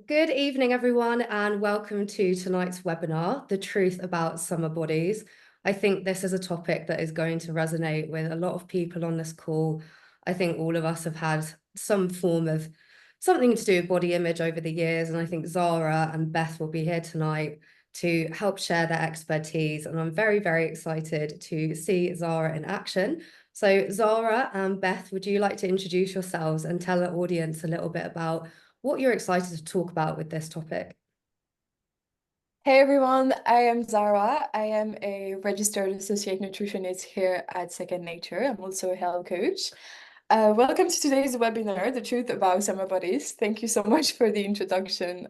Good evening, everyone, and welcome to tonight's webinar, The Truth About Summer Bodies. I think this is a topic that is going to resonate with a lot of people on this call. I think all of us have had some form of something to do with body image over the years, and I think Zara and Beth will be here tonight to help share their expertise, and I'm very, very excited to see Zara in action. So Zara and Beth, would you like to introduce yourselves and tell the audience a little bit about what you're excited to talk about with this topic? Hey everyone, I am Zara. I am a registered associate nutritionist here at Second Nature. I'm also a health coach. Welcome to today's webinar, The Truth About Summer Bodies. Thank you so much for the introduction,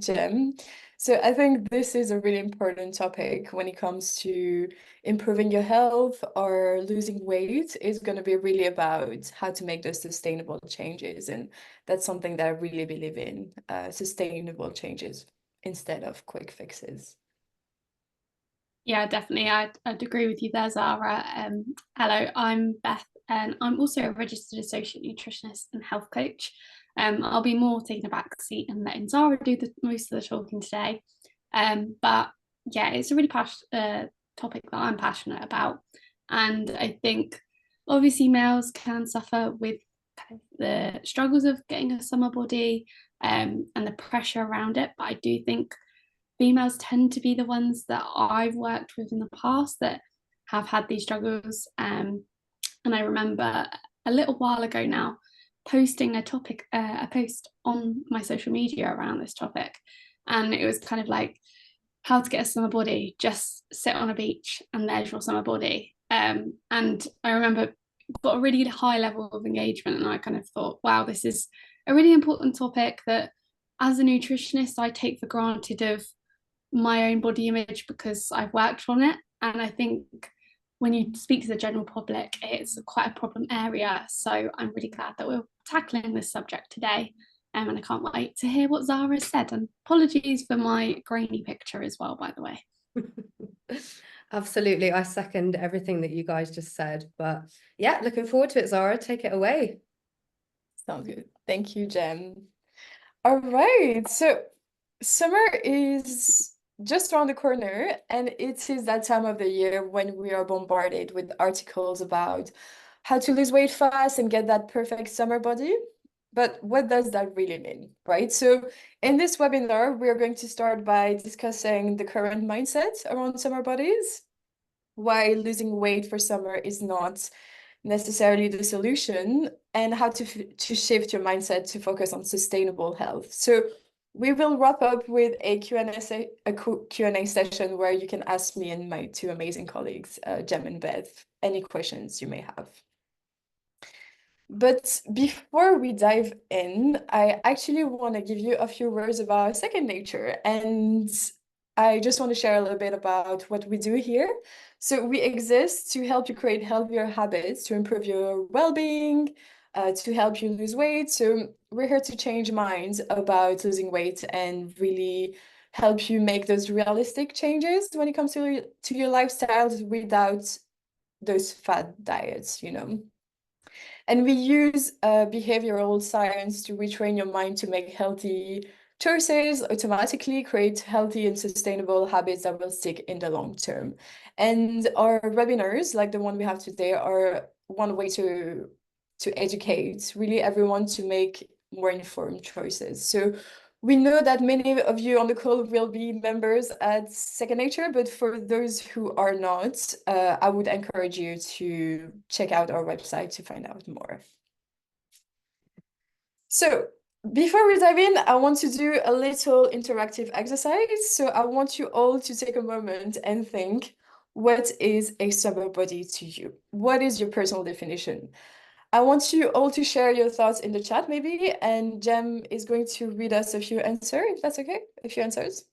Jem. So I think this is a really important topic when it comes to improving your health or losing weight. It's going to be really about how to make those sustainable changes. And that's something that I really believe in, sustainable changes instead of quick fixes. Yeah, definitely. I'd agree with you there, Zara. Hello, I'm Beth, and I'm also a registered associate nutritionist and health coach. I'll be more taking a back seat and letting Zara do the most of the talking today. But yeah, it's a really topic that I'm passionate about, and I think obviously males can suffer with kind of the struggles of getting a summer body, and the pressure around it. But I do think females tend to be the ones that I've worked with in the past that have had these struggles. And I remember a little while ago now posting a post on my social media around this topic. And it was kind of like how to get a summer body, just sit on a beach and there's your summer body. And I remember got a really high level of engagement, and I kind of thought, wow, this is a really important topic that as a nutritionist I take for granted of my own body image because I've worked on it. And I think when you speak to the general public, it's quite a problem area. So I'm really glad that we're tackling this subject today. And I can't wait to hear what Zara said. And apologies for my grainy picture as well, by the way. Absolutely. I second everything that you guys just said. But yeah, looking forward to it, Zara. Take it away. Sounds good. Thank you, Jem. All right. So summer is just around the corner, and it is that time of the year when we are bombarded with articles about how to lose weight fast and get that perfect summer body. But what does that really mean, right? So in this webinar, we are going to start by discussing the current mindset around summer bodies, why losing weight for summer is not necessarily the solution, and how to shift your mindset to focus on sustainable health. So we will wrap up with a Q&A session where you can ask me and my two amazing colleagues, Jem and Beth, any questions you may have. But before we dive in, I actually want to give you a few words about Second Nature, and I just want to share a little bit about what we do here. So we exist to help you create healthier habits, to improve your well-being, to help you lose weight. So we're here to change minds about losing weight and really help you make those realistic changes when it comes to your lifestyles without those fad diets, you know. And we use behavioral science to retrain your mind to make healthy choices, automatically create healthy and sustainable habits that will stick in the long term. And our webinars, like the one we have today, are one way to educate really everyone to make more informed choices. So we know that many of you on the call will be members at Second Nature, but for those who are not, I would encourage you to check out our website to find out more. So before we dive in, I want to do a little interactive exercise. So I want you all to take a moment and think, what is a summer body to you? What is your personal definition? I want you all to share your thoughts in the chat maybe, and Jem is going to read us a few answers, if that's okay, a few answers.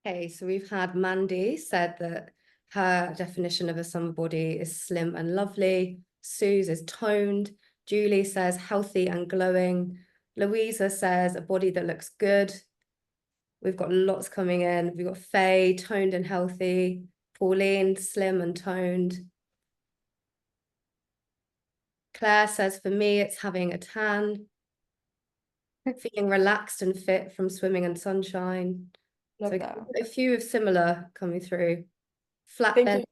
Okay, so we've had Mandy said that her definition of a summer body is slim and lovely. Suze is toned. Julie says healthy and glowing. Louisa says a body that looks good. We've got lots coming in. We've got Faye, toned and healthy. Pauline, slim and toned. Claire says, for me, it's having a tan. Feeling relaxed and fit from swimming and sunshine. Love So that. a few of similar coming through. Flat Thank belly,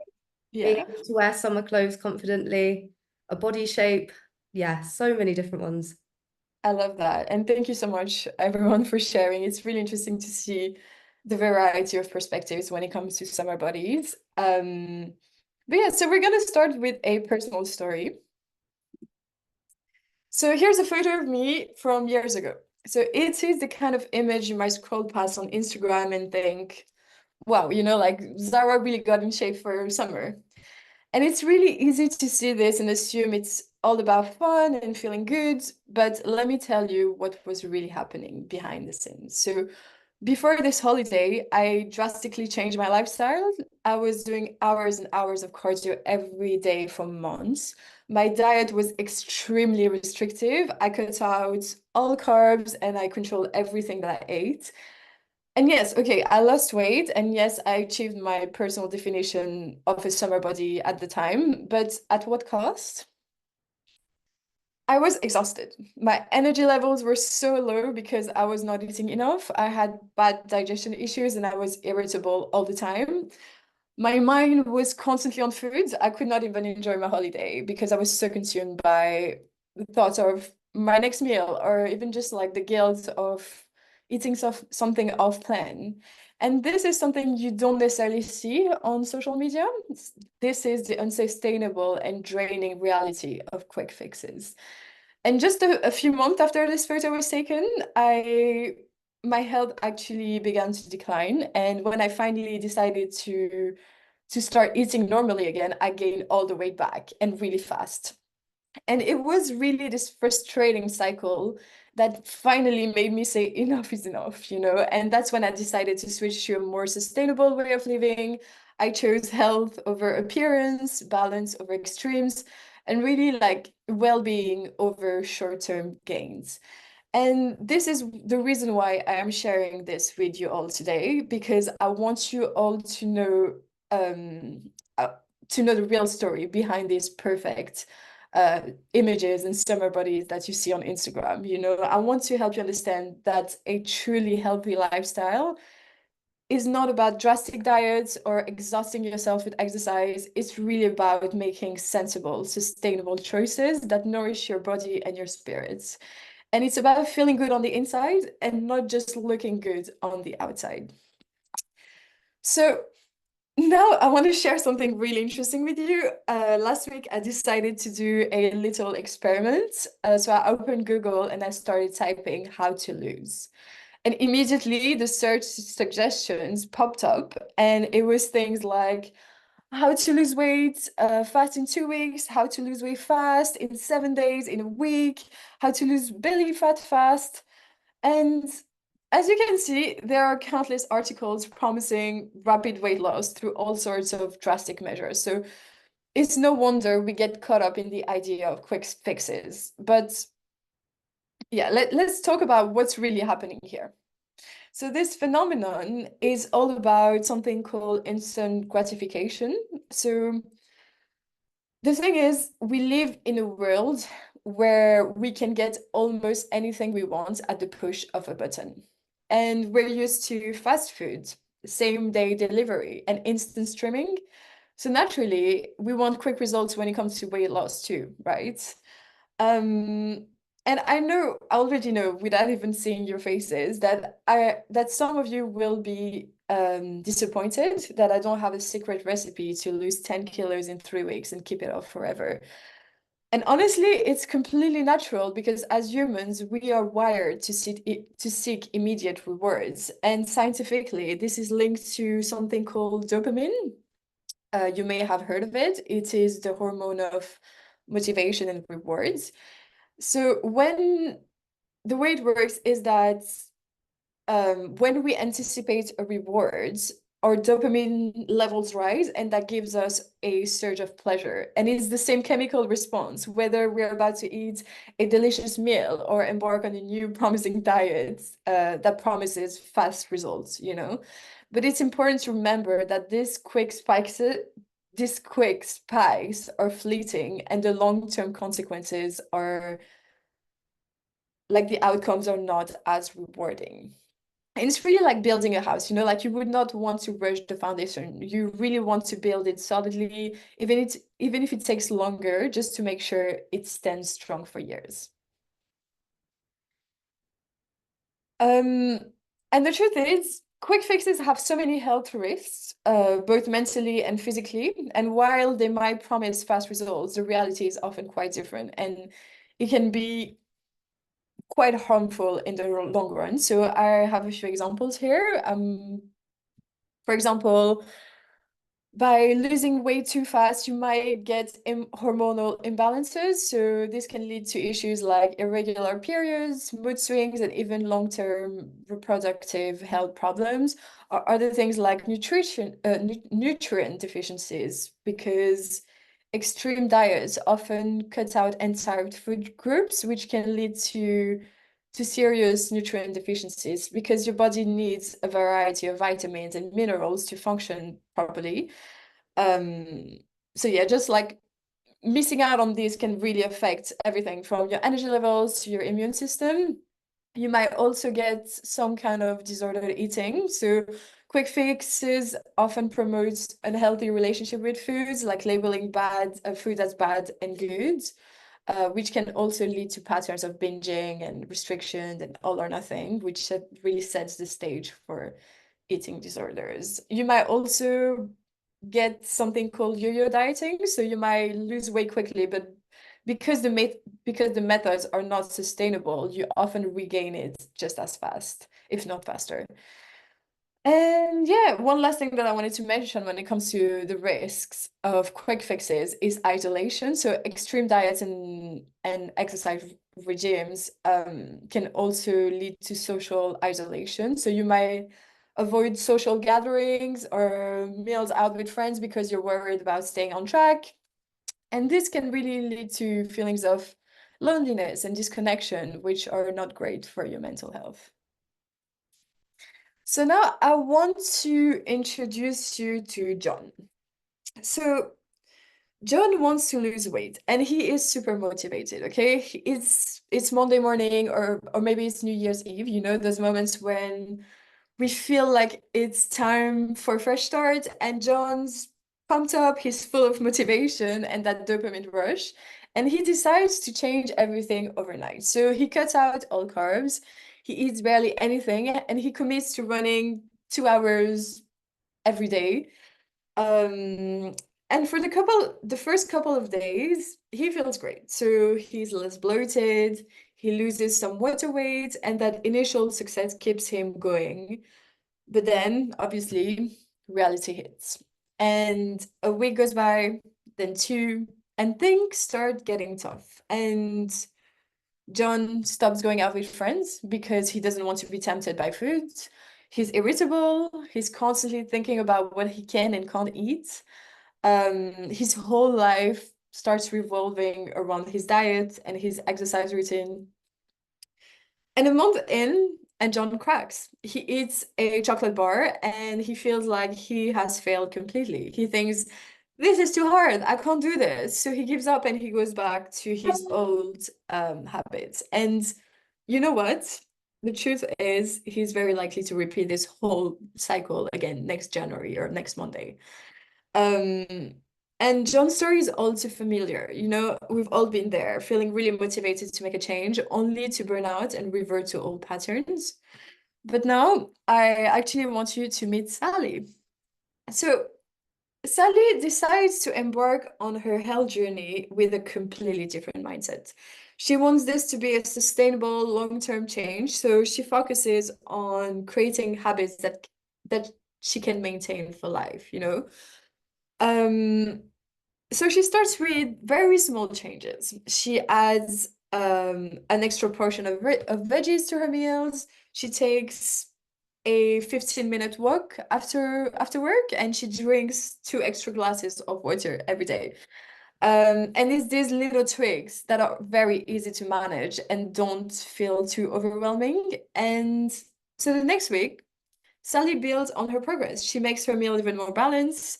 you. being Yeah, able to wear summer clothes confidently, a body shape. Yeah, so many different ones. I love that. And thank you so much, everyone, for sharing. It's really interesting to see the variety of perspectives when it comes to summer bodies. But yeah, so we're gonna start with a personal story. So here's a photo of me from years ago. So it is the kind of image you might scroll past on Instagram and think, wow, you know, like Zara really got in shape for summer. And it's really easy to see this and assume it's all about fun and feeling good. But let me tell you what was really happening behind the scenes. So before this holiday, I drastically changed my lifestyle. I was doing hours and hours of cardio every day for months. My diet was extremely restrictive. I cut out all carbs and I controlled everything that I ate. And yes, okay, I lost weight, and yes, I achieved my personal definition of a summer body at the time, but at what cost? I was exhausted. My energy levels were so low because I was not eating enough. I had bad digestion issues and I was irritable all the time. My mind was constantly on food. I could not even enjoy my holiday because I was so consumed by the thought of my next meal or even just like the guilt of eating something off plan. And this is something you don't necessarily see on social media. This is the unsustainable and draining reality of quick fixes. And just a few months after this photo was taken, my health actually began to decline. And when I finally decided to start eating normally again, I gained all the weight back and really fast. And it was really this frustrating cycle that finally made me say enough is enough, you know? And that's when I decided to switch to a more sustainable way of living. I chose health over appearance, balance over extremes, and really like well-being over short-term gains. And this is the reason why I am sharing this with you all today, because I want you all um, uh, to know the real story behind these perfect images and summer bodies that you see on Instagram. You know, I want to help you understand that a truly healthy lifestyle is not about drastic diets or exhausting yourself with exercise. It's really about making sensible, sustainable choices that nourish your body and your spirits. And it's about feeling good on the inside and not just looking good on the outside. So now I want to share something really interesting with you. Last week, I decided to do a little experiment. So I opened Google and I started typing how to lose. And immediately the search suggestions popped up, and it was things like how to lose weight fast in 2 weeks, how to lose weight fast in 7 days, in a week, how to lose belly fat fast. And as you can see, there are countless articles promising rapid weight loss through all sorts of drastic measures. So it's no wonder we get caught up in the idea of quick fixes. But yeah, let's talk about what's really happening here. So this phenomenon is all about something called instant gratification. So the thing is, we live in a world where we can get almost anything we want at the push of a button. And we're used to fast food, same day delivery, and instant streaming. So naturally, we want quick results when it comes to weight loss too, right? Um, and I already know, without even seeing your faces, that some of you will be disappointed that I don't have a secret recipe to lose 10 kilos in 3 weeks and keep it off forever. And honestly, it's completely natural because as humans, we are wired to seek immediate rewards. And scientifically, this is linked to something called dopamine. You may have heard of it. It is the hormone of motivation and rewards. So when the way it works is that when we anticipate a reward, our dopamine levels rise, and that gives us a surge of pleasure. And it's the same chemical response, whether we're about to eat a delicious meal or embark on a new promising diet that promises fast results, you know? But it's important to remember that these quick spikes are fleeting, and the long-term consequences are like the outcomes are not as rewarding. And it's really like building a house, you know, like you would not want to rush the foundation. You really want to build it solidly, even if it takes longer, just to make sure it stands strong for years. And the truth is, quick fixes have so many health risks, both mentally and physically. And while they might promise fast results, the reality is often quite different, and it can be quite harmful in the long run. So I have a few examples here. For example, by losing weight too fast, you might get hormonal imbalances. So this can lead to issues like irregular periods, mood swings, and even long-term reproductive health problems, or other things like nutrient deficiencies, because extreme diets often cut out entire food groups, which can lead to serious nutrient deficiencies, because your body needs a variety of vitamins and minerals to function properly. So yeah, just like missing out on these can really affect everything from your energy levels to your immune system. You might also get some kind of disordered eating. So quick fixes often promote unhealthy relationship with foods, like labeling food as bad and good, which can also lead to patterns of binging and restriction and all or nothing, which really sets the stage for eating disorders. You might also get something called yo-yo dieting. So you might lose weight quickly, but because the methods are not sustainable, you often regain it just as fast, if not faster. And yeah, one last thing that I wanted to mention when it comes to the risks of quick fixes is isolation. So extreme diets and exercise regimes can also lead to social isolation. So you might avoid social gatherings or meals out with friends because you're worried about staying on track. And this can really lead to feelings of loneliness and disconnection, which are not great for your mental health. So now I want to introduce you to John. So John wants to lose weight and he is super motivated, okay? It's Monday morning or maybe it's New Year's Eve, you know, those moments when we feel like it's time for a fresh start, and John's pumped up, he's full of motivation and that dopamine rush, and he decides to change everything overnight. So he cuts out all carbs, he eats barely anything, and he commits to running 2 hours every day. And for the first couple of days, he feels great. So he's less bloated, he loses some water weight, and that initial success keeps him going. But then, obviously, reality hits. And a week goes by, then two, and things start getting tough. And John stops going out with friends because he doesn't want to be tempted by food. He's irritable. He's constantly thinking about what he can and can't eat. His whole life starts revolving around his diet and his exercise routine. And a month in, and John cracks. He eats a chocolate bar and he feels like he has failed completely. He thinks, this is too hard. I can't do this. So he gives up and he goes back to his old habits. And you know what? The truth is, he's very likely to repeat this whole cycle again next January or next Monday. And John's story is all too familiar. You know, we've all been there, feeling really motivated to make a change, only to burn out and revert to old patterns. But now I actually want you to meet Sally. So Sally decides to embark on her health journey with a completely different mindset. She wants this to be a sustainable long-term change, so she focuses on creating habits that she can maintain for life, you know. So she starts with very small changes. She adds an extra portion of veggies to her meals. She takes a 15-minute walk after work, and she drinks 2 extra glasses of water every day. And it's these little tweaks that are very easy to manage and don't feel too overwhelming. And so the next week, Sally builds on her progress. She makes her meal even more balanced.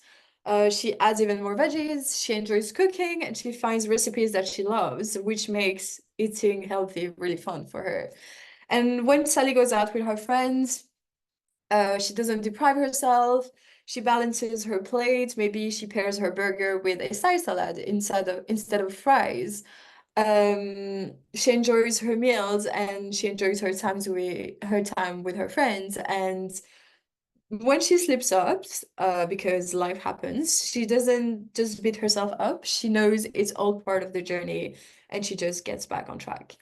She adds even more veggies. She enjoys cooking, and she finds recipes that she loves, which makes eating healthy really fun for her. And when Sally goes out with her friends, she doesn't deprive herself. She balances her plate. Maybe she pairs her burger with a side salad instead of fries. She enjoys her meals, and she enjoys her time with her friends. And when she slips up, because life happens, she doesn't just beat herself up. She knows it's all part of the journey, and she just gets back on track.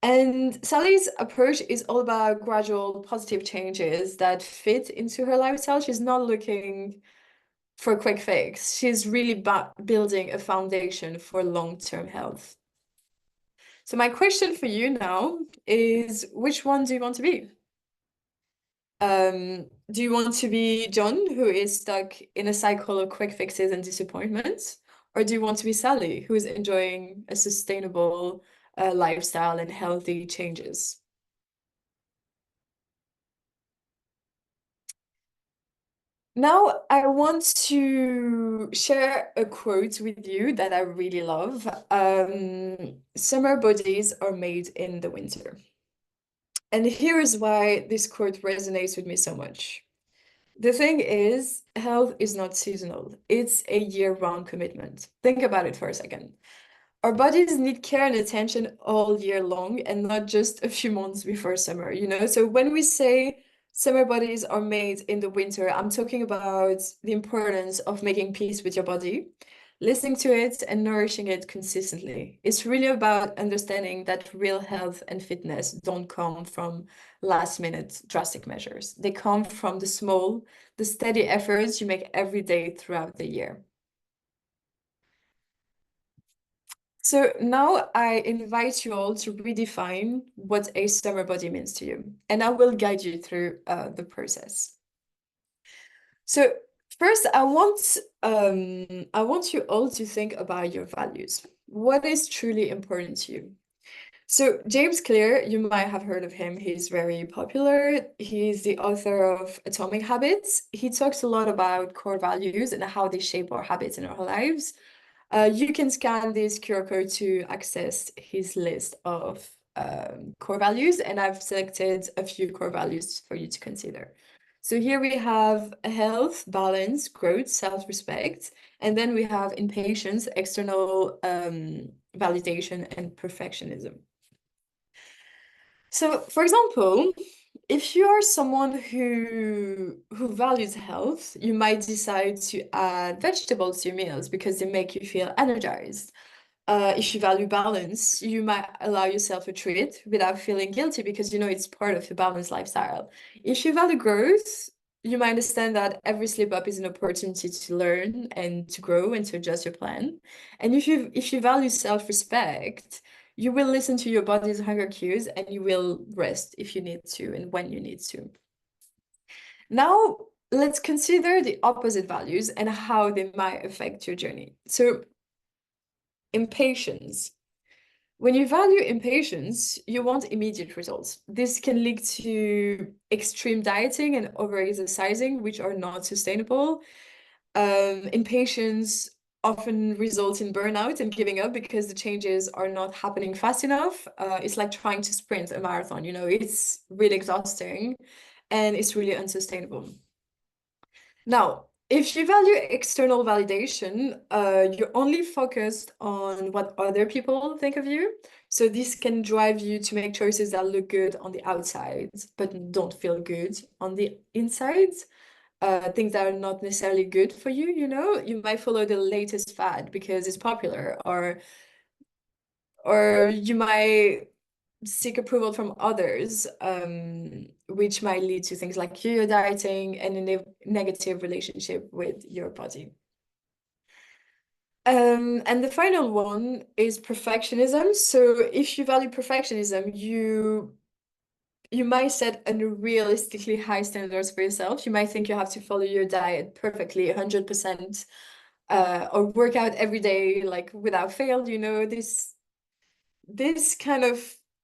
And Sally's approach is all about gradual positive changes that fit into her lifestyle. She's not looking for a quick fix. She's really building a foundation for long-term health. So my question for you now is, which one do you want to be? Do you want to be John, who is stuck in a cycle of quick fixes and disappointments? Or do you want to be Sally, who is enjoying a sustainable lifestyle and healthy changes? Now, I want to share a quote with you that I really love. Summer bodies are made in the winter. And here is why this quote resonates with me so much. The thing is, health is not seasonal. It's a year-round commitment. Think about it for a second. Our bodies need care and attention all year long, and not just a few months before summer, you know? So when we say summer bodies are made in the winter, I'm talking about the importance of making peace with your body, listening to it and nourishing it consistently. It's really about understanding that real health and fitness don't come from last minute drastic measures. They come from the small, the steady efforts you make every day throughout the year. So now I invite you all to redefine what a summer body means to you, and I will guide you through the process. So first, I want you all to think about your values. What is truly important to you? So James Clear, you might have heard of him. He's very popular. He's the author of Atomic Habits. He talks a lot about core values and how they shape our habits in our lives. You can scan this QR code to access his list of core values, and I've selected a few core values for you to consider. So here we have health, balance, growth, self-respect, and then we have impatience, external validation, and perfectionism. So, for example, if you are someone who values health, you might decide to add vegetables to your meals because they make you feel energized. If you value balance, you might allow yourself a treat without feeling guilty because you know it's part of your balanced lifestyle. If you value growth, you might understand that every slip up is an opportunity to learn and to grow and to adjust your plan. And if you value self-respect, you will listen to your body's hunger cues and you will rest if you need to and when you need to. Now, let's consider the opposite values and how they might affect your journey. So, impatience. When you value impatience, you want immediate results. This can lead to extreme dieting and over-exercising, which are not sustainable. Impatience often results in burnout and giving up because the changes are not happening fast enough. It's like trying to sprint a marathon, you know, it's really exhausting and it's really unsustainable. Now, if you value external validation, you're only focused on what other people think of you. So this can drive you to make choices that look good on the outside, but don't feel good on the inside. Things that are not necessarily good for you, you know, you might follow the latest fad because it's popular, or you might seek approval from others, which might lead to things like yo-yo dieting and a negative relationship with your body. And the final one is perfectionism. So if you value perfectionism, you you might set unrealistically high standards for yourself. You might think you have to follow your diet perfectly, 100%, or work out every day, like without fail. You know, this kind of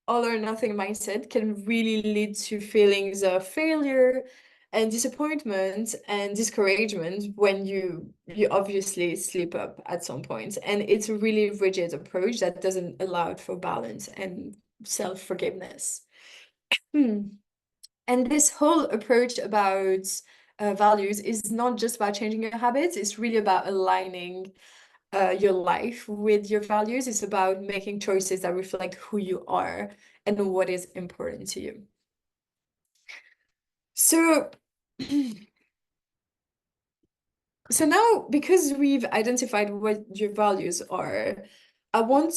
all or nothing mindset can really lead to feelings of failure and disappointment and discouragement when you obviously slip up at some point. And it's a really rigid approach that doesn't allow for balance and self-forgiveness. And this whole approach about values is not just about changing your habits, it's really about aligning your life with your values. It's about making choices that reflect who you are and what is important to you. So, so now, because we've identified what your values are, I want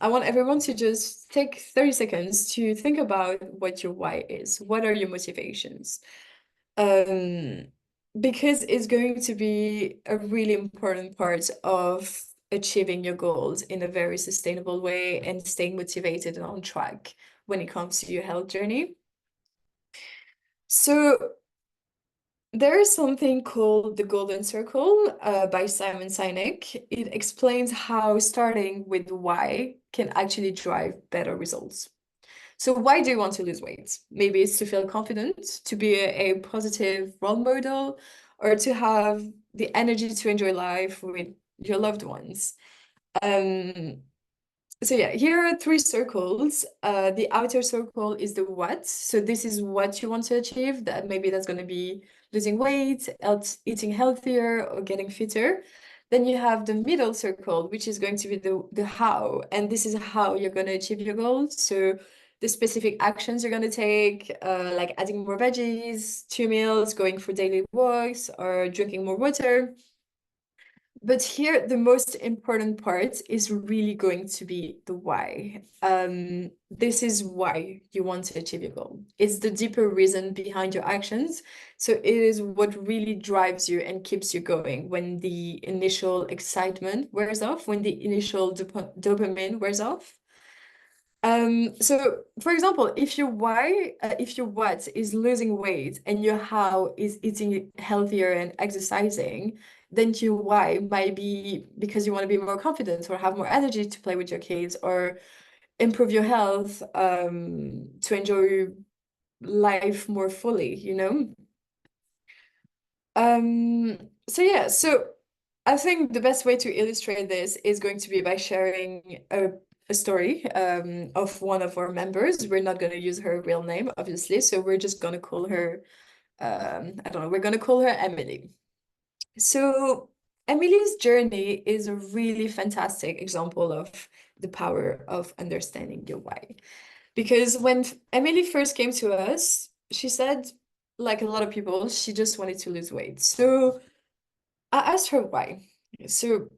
everyone to just take 30 seconds to think about what your why is. What are your motivations? Because it's going to be a really important part of achieving your goals in a very sustainable way and staying motivated and on track when it comes to your health journey. So there is something called the Golden Circle by Simon Sinek. It explains how starting with why can actually drive better results. So why do you want to lose weight? Maybe it's to feel confident, to be a positive role model, or to have the energy to enjoy life with your loved ones. So yeah, here are three circles. The outer circle is the what. So this is what you want to achieve. That maybe that's going to be losing weight, eating healthier, or getting fitter. Then you have the middle circle, which is going to be the how. And this is how you're going to achieve your goals. So the specific actions you're going to take, like adding more veggies, 2 meals, going for daily walks, or drinking more water. But here, the most important part is really going to be the why. This is why you want to achieve your goal. It's the deeper reason behind your actions. So it is what really drives you and keeps you going when the initial excitement wears off, when the initial dopamine wears off. So for example, if your what is losing weight and your how is eating healthier and exercising, then your why might be because you want to be more confident or have more energy to play with your kids or improve your health, to enjoy life more fully, you know? So yeah, so I think the best way to illustrate this is going to be by sharing a story of one of our members. We're not going to use her real name, obviously, so we're just going to call her, I don't know, we're going to call her Emily. So Emily's journey is a really fantastic example of the power of understanding your why. Because when Emily first came to us, she said, like a lot of people, she just wanted to lose weight. So I asked her why. So,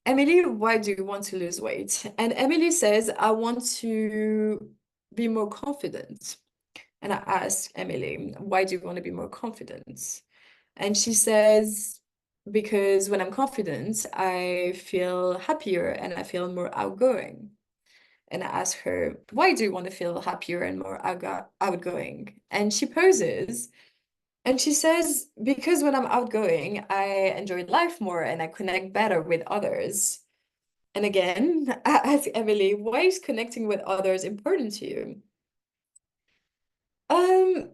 Emily, why do you want to lose weight? And Emily says, I want to be more confident. And I asked Emily, why do you want to be more confident? And she says, because when I'm confident, I feel happier and I feel more outgoing. And I ask her, why do you want to feel happier and more outgoing? And she poses and she says, because when I'm outgoing, I enjoy life more and I connect better with others. And again, I ask Emily, why is connecting with others important to you? Um,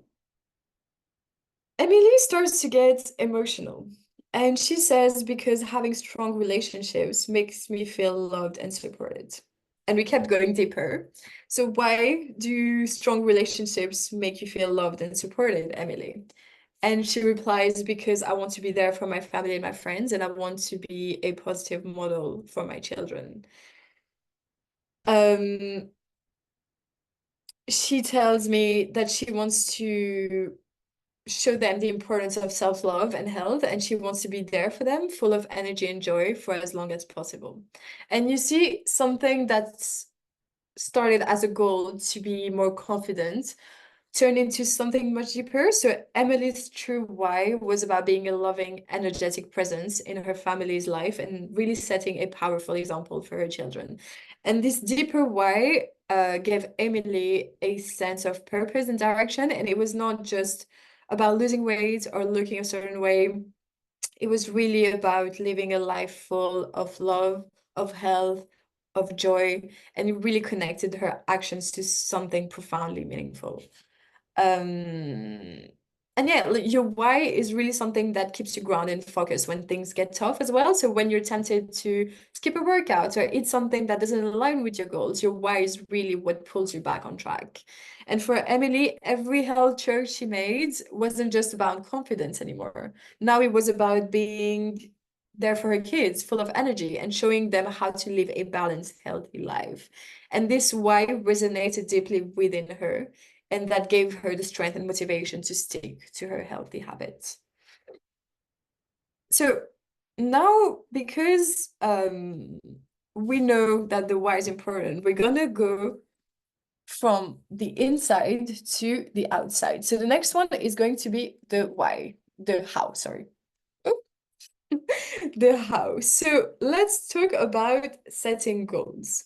Emily starts to get emotional. And she says, because having strong relationships makes me feel loved and supported. And we kept going deeper. So why do strong relationships make you feel loved and supported, Emily? And she replies, because I want to be there for my family and my friends, and I want to be a positive model for my children. She tells me that she wants to show them the importance of self-love and health, and she wants to be there for them, full of energy and joy for as long as possible. And you see, something that's started as a goal to be more confident turned into something much deeper. So Emily's true why was about being a loving, energetic presence in her family's life and really setting a powerful example for her children. And this deeper why gave Emily a sense of purpose and direction, and it was not just about losing weight or looking a certain way. It was really about living a life full of love, of health, of joy, and it really connected her actions to something profoundly meaningful. Um, and yeah, your why is really something that keeps you grounded and focused when things get tough as well. So when you're tempted to skip a workout or eat something that doesn't align with your goals, your why is really what pulls you back on track. And for Emily, every health choice she made wasn't just about confidence anymore. Now it was about being there for her kids, full of energy, and showing them how to live a balanced, healthy life. And this why resonated deeply within her, and that gave her the strength and motivation to stick to her healthy habits. So now, because we know that the why is important, we're gonna go from the inside to the outside. So the next one is going to be the why, the how, sorry. Oh. The how. So let's talk about setting goals.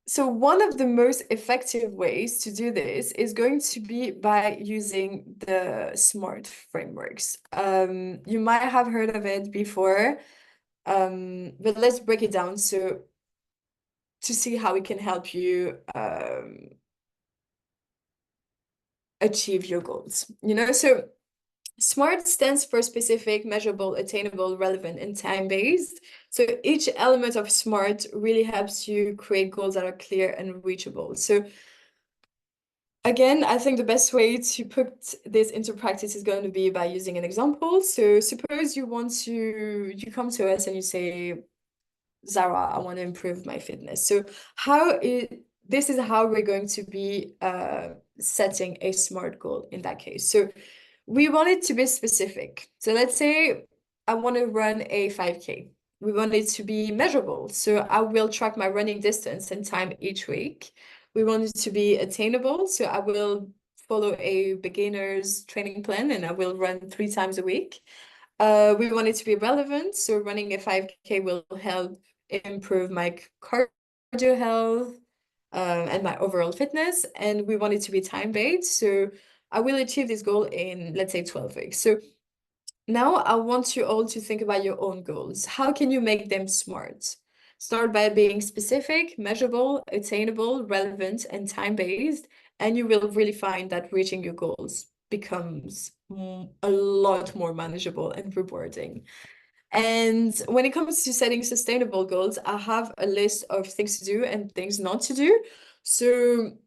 So one of the most effective ways to do this is going to be by using the SMART frameworks. You might have heard of it before, but let's break it down so to see how it can help you achieve your goals. So SMART stands for specific, measurable, attainable, relevant, and time-based. So each element of SMART really helps you create goals that are clear and reachable. So again, I think the best way to put this into practice is going to be by using an example. So suppose you come to us and you say, Zara, I want to improve my fitness. So this is how we're going to be setting a SMART goal in that case. So we want it to be specific. So let's say I want to run a 5K. We want it to be measurable. So I will track my running distance and time each week. We want it to be attainable. So I will follow a beginner's training plan and I will run 3 times a week. We want it to be relevant. So running a 5K will help improve my cardio health and my overall fitness. And we want it to be time-based. So I will achieve this goal in, let's say, 12 weeks. So now I want you all to think about your own goals. How can you make them SMART? Start by being specific, measurable, attainable, relevant, and time-based, and you will really find that reaching your goals becomes a lot more manageable and rewarding. And when it comes to setting sustainable goals, I have a list of things to do and things not to do. So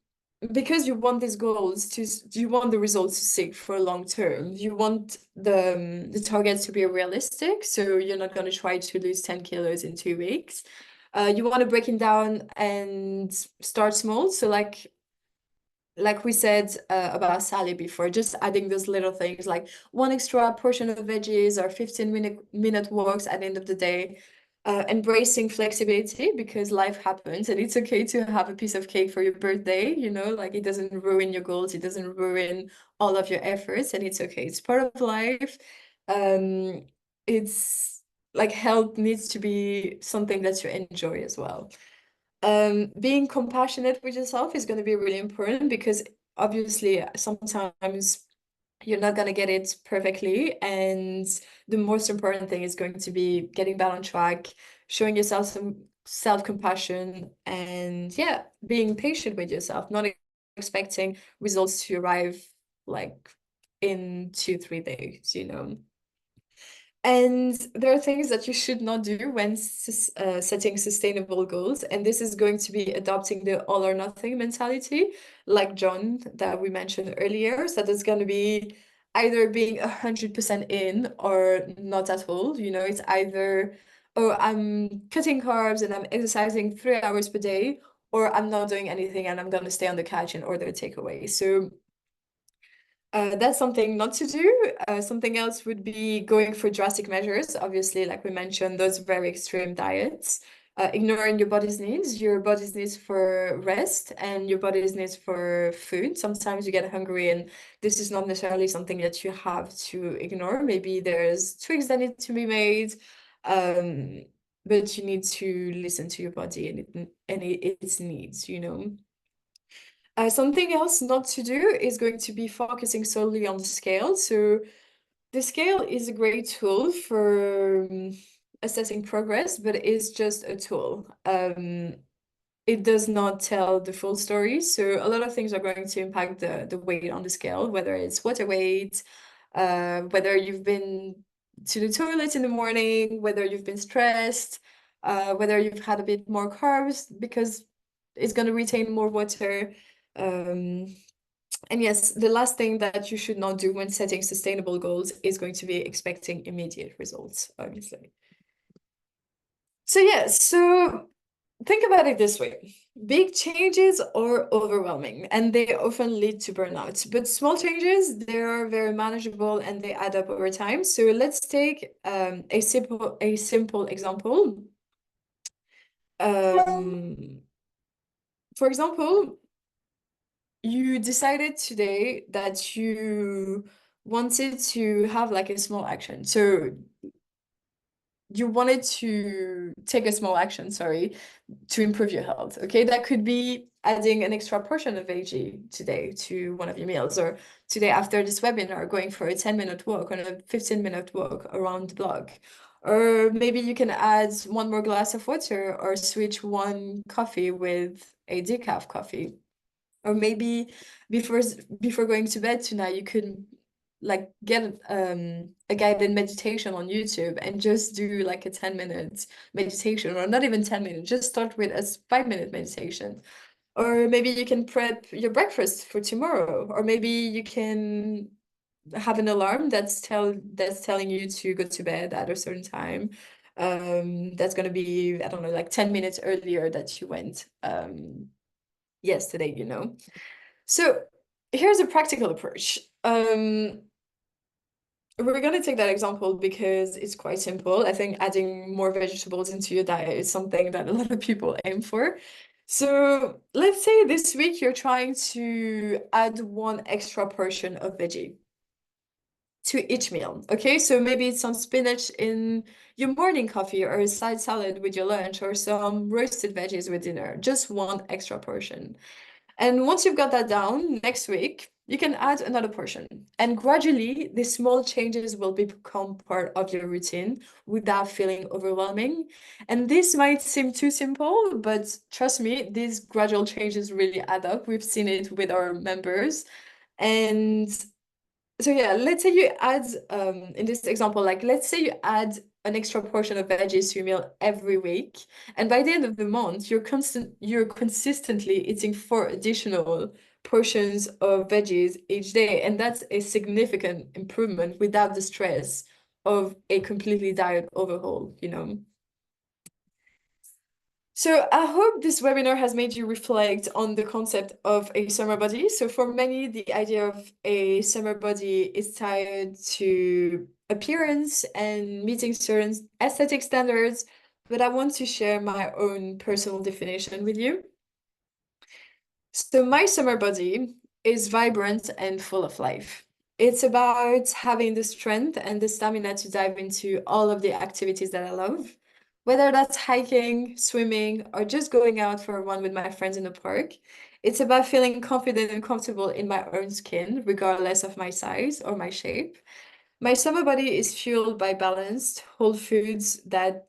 because you want these goals you want the results to stick for long term. You want the targets to be realistic. So you're not going to try to lose 10 kilos in 2 weeks. You want to break it down and start small. So like we said about Sally before, just adding those little things like 1 extra portion of veggies or 15-minute walks at the end of the day. Embracing flexibility because life happens and it's okay to have a piece of cake for your birthday, like it doesn't ruin your goals, it doesn't ruin all of your efforts, and it's okay. It's part of life. It's like health needs to be something that you enjoy as well. Being compassionate with yourself is going to be really important because obviously sometimes you're not going to get it perfectly, and the most important thing is going to be getting back on track, showing yourself some self-compassion, and yeah, being patient with yourself, not expecting results to arrive like in 2-3 days. And there are things that you should not do when setting sustainable goals. And this is going to be adopting the all or nothing mentality, like John that we mentioned earlier. So there's going to be either being 100% in or not at all. It's either, oh, I'm cutting carbs and I'm exercising 3 hours per day, or I'm not doing anything and I'm going to stay on the couch and order takeaway. So that's something not to do. Something else would be going for drastic measures. Obviously, like we mentioned, those very extreme diets, ignoring your body's needs for rest and your body's needs for food. Sometimes you get hungry and this is not necessarily something that you have to ignore. Maybe there's tweaks that need to be made. but you need to listen to your body and its needs, you know. Something else not to do is going to be focusing solely on the scale. So the scale is a great tool for assessing progress, but it's just a tool. It does not tell the full story. So a lot of things are going to impact the weight on the scale, whether it's water weight, whether you've been to the toilet in the morning, whether you've been stressed, whether you've had a bit more carbs, because it's going to retain more water. And yes, the last thing that you should not do when setting sustainable goals is going to be expecting immediate results, obviously. So yeah, so think about it this way. Big changes are overwhelming and they often lead to burnout, but small changes, they are very manageable and they add up over time. So let's take a simple example. For example, you decided today that you wanted to have like a small action. So you wanted to take a small action, sorry, to improve your health. Okay, that could be adding an extra portion of veggie today to one of your meals, or today after this webinar, going for a 10-minute walk or a 15-minute walk around the block. Or maybe you can add one more glass of water or switch one coffee with a decaf coffee. Or maybe before going to bed tonight, you could like get a guided meditation on YouTube and just do like a 10-minute meditation, or not even 10 minutes, just start with a 5-minute meditation. Or maybe you can prep your breakfast for tomorrow, or maybe you can have an alarm that's telling you to go to bed at a certain time. That's gonna be, I don't know, like 10 minutes earlier that you went yesterday, you know. So here's a practical approach. We're going to take that example because it's quite simple. I think adding more vegetables into your diet is something that a lot of people aim for. So let's say this week you're trying to add one extra portion of veggie to each meal. Okay, so maybe it's some spinach in your morning coffee, or a side salad with your lunch, or some roasted veggies with dinner, just one extra portion. And once you've got that down, next week, you can add another portion. And gradually, these small changes will become part of your routine without feeling overwhelming. And this might seem too simple, but trust me, these gradual changes really add up. We've seen it with our members. And so yeah, let's say you add, in this example, like let's say you add an extra portion of veggies to your meal every week, and by the end of the month, you're consistently eating 4 additional portions of veggies each day, and that's a significant improvement without the stress of a completely diet overhaul, you know. So I hope this webinar has made you reflect on the concept of a summer body. So for many, the idea of a summer body is tied to appearance and meeting certain aesthetic standards, but I want to share my own personal definition with you. So my summer body is vibrant and full of life. It's about having the strength and the stamina to dive into all of the activities that I love, whether that's hiking, swimming, or just going out for a run with my friends in the park. It's about feeling confident and comfortable in my own skin, regardless of my size or my shape. My summer body is fueled by balanced, whole foods that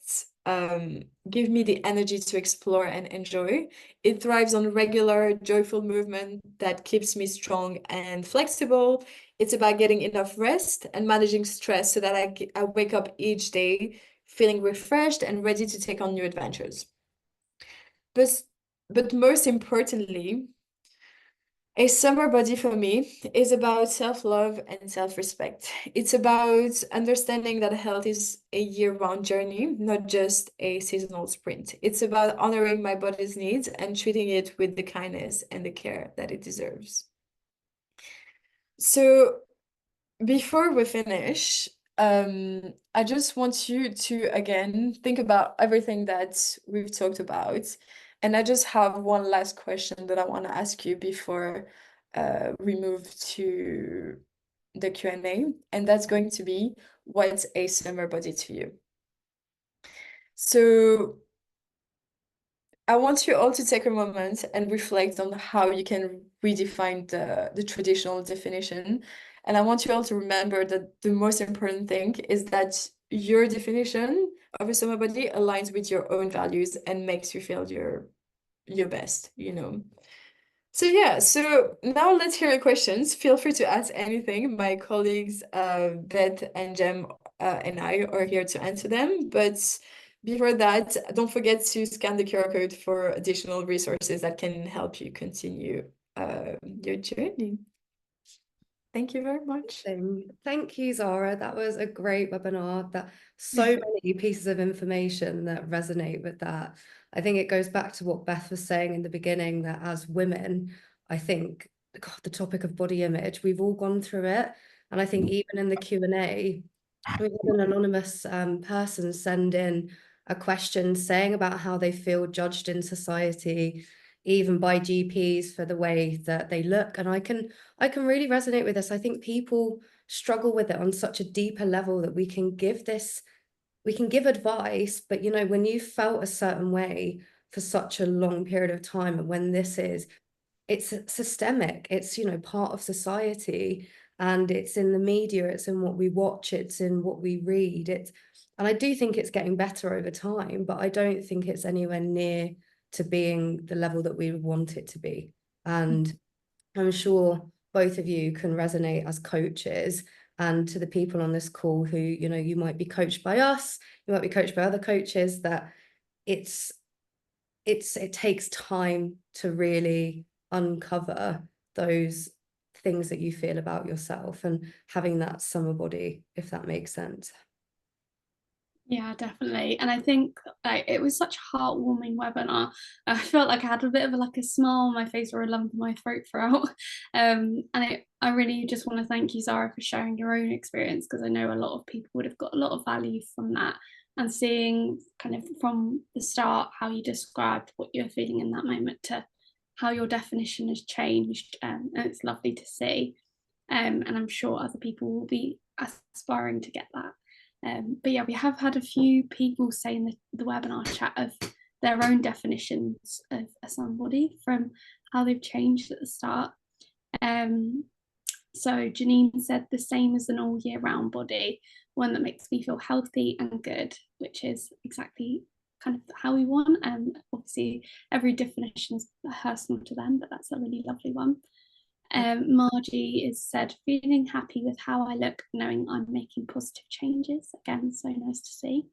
give me the energy to explore and enjoy. It thrives on regular, joyful movement that keeps me strong and flexible. It's about getting enough rest and managing stress so that I wake up each day feeling refreshed and ready to take on new adventures. But most importantly, a summer body for me is about self-love and self-respect. It's about understanding that health is a year-round journey, not just a seasonal sprint. It's about honoring my body's needs and treating it with the kindness and the care that it deserves. So before we finish, I just want you to again think about everything that we've talked about. And I just have one last question that I want to ask you before we move to the Q&A, and that's going to be, what's a summer body to you? So I want you all to take a moment and reflect on how you can redefine the traditional definition. And I want you all to remember that the most important thing is that your definition of a summer body aligns with your own values and makes you feel your best, you know. So yeah, so now let's hear your questions. Feel free to ask anything. My colleagues, Beth and Jem, and I are here to answer them. But before that, don't forget to scan the QR code for additional resources that can help you continue your journey. Thank you very much. Thank you, Zara. That was a great webinar. That so many pieces of information that resonate with that. I think it goes back to what Beth was saying in the beginning, that as women, I think, God, the topic of body image, we've all gone through it. And I think even in the Q&A, we had an anonymous person send in a question saying about how they feel judged in society, even by GPs, for the way that they look. And I can really resonate with this. I think people struggle with it on such a deeper level, that we can give advice, but you know, when you felt a certain way for such a long period of time, and when it's systemic, it's, you know, part of society, and it's in the media, it's in what we watch, it's in what we read, and I do think it's getting better over time, but I don't think it's anywhere near to being the level that we would want it to be. And I'm sure both of you can resonate as coaches, and to the people on this call who, you know, you might be coached by us, you might be coached by other coaches, that it takes time to really uncover those things that you feel about yourself, and having that summer body, if that makes sense. Yeah, definitely. And I think it was such a heartwarming webinar. I felt like I had a bit of a smile on my face or a lump in my throat throughout. I really just want to thank you, Zara, for sharing your own experience, because I know a lot of people would have got a lot of value from that, and seeing kind of from the start how you described what you're feeling in that moment to how your definition has changed. And it's lovely to see. And I'm sure other people will be aspiring to get that. But yeah, we have had a few people say in the webinar chat of their own definitions of a somebody from how they've changed at the start. So Janine said the same as an all year round body, one that makes me feel healthy and good, which is exactly kind of how we want. Obviously every definition is personal to them, but that's a really lovely one. Margie is said, feeling happy with how I look, knowing I'm making positive changes. Again, so nice to see.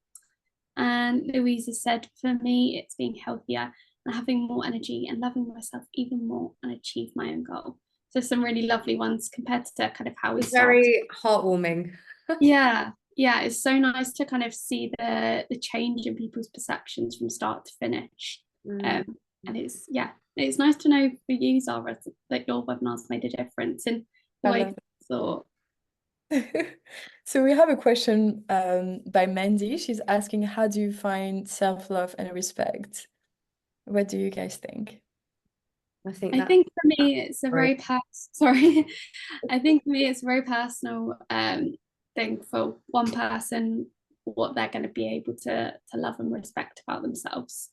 And Louise has said, for me, it's being healthier and having more energy and loving myself even more and achieve my own goal. So some really lovely ones compared to kind of how we started. Very heartwarming. Yeah, it's so nice to kind of see the change in people's perceptions from start to finish. And it's nice to know for you, Zara, that your webinars made a difference in the way you thought. So we have a question by Mandy. She's asking, how do you find self-love and respect? What do you guys think? I think for me it's a very I think for me it's a very personal thing for one person, what they're going to be able to love and respect about themselves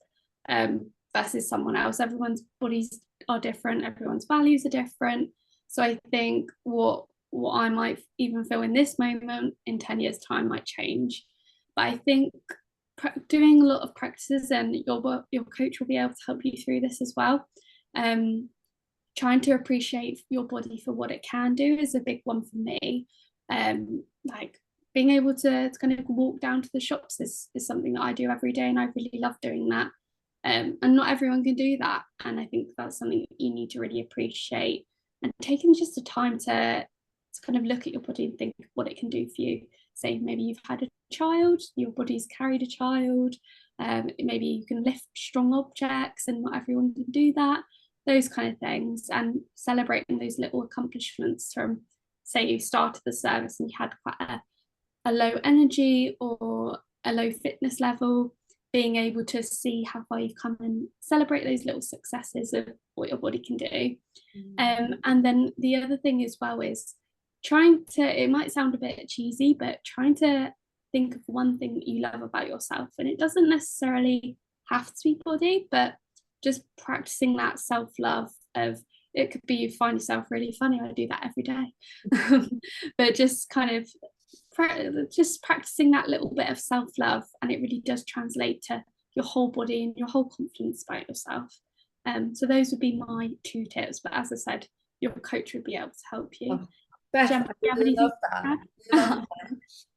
versus someone else. Everyone's bodies are different, everyone's values are different. So I think what I might even feel in this moment in 10 years time might change. But I think doing a lot of practices, and your coach will be able to help you through this as well. Trying to appreciate your body for what it can do is a big one for me. Like being able to kind of walk down to the shops is something that I do every day, and I really love doing that. And not everyone can do that, and I think that's something that you need to really appreciate, and taking just the time to kind of look at your body and think what it can do for you. Say maybe you've had a child, your body's carried a child, maybe you can lift strong objects and not everyone can do that, those kind of things, and celebrating those little accomplishments from, say you started the service and you had quite a low energy or a low fitness level, being able to see how far you've come and celebrate those little successes of what your body can do. And then the other thing as well is trying to, it might sound a bit cheesy, but trying to think of one thing that you love about yourself. And it doesn't necessarily have to be body, but just practicing that self-love of, it could be you find yourself really funny. I do that every day. But just kind of just practicing that little bit of self-love, and it really does translate to your whole body and your whole confidence about yourself. So those would be my 2 tips, but as I said, your coach would be able to help you. Oh, Beth, Jem, do you have I anything love to that. add? Love that.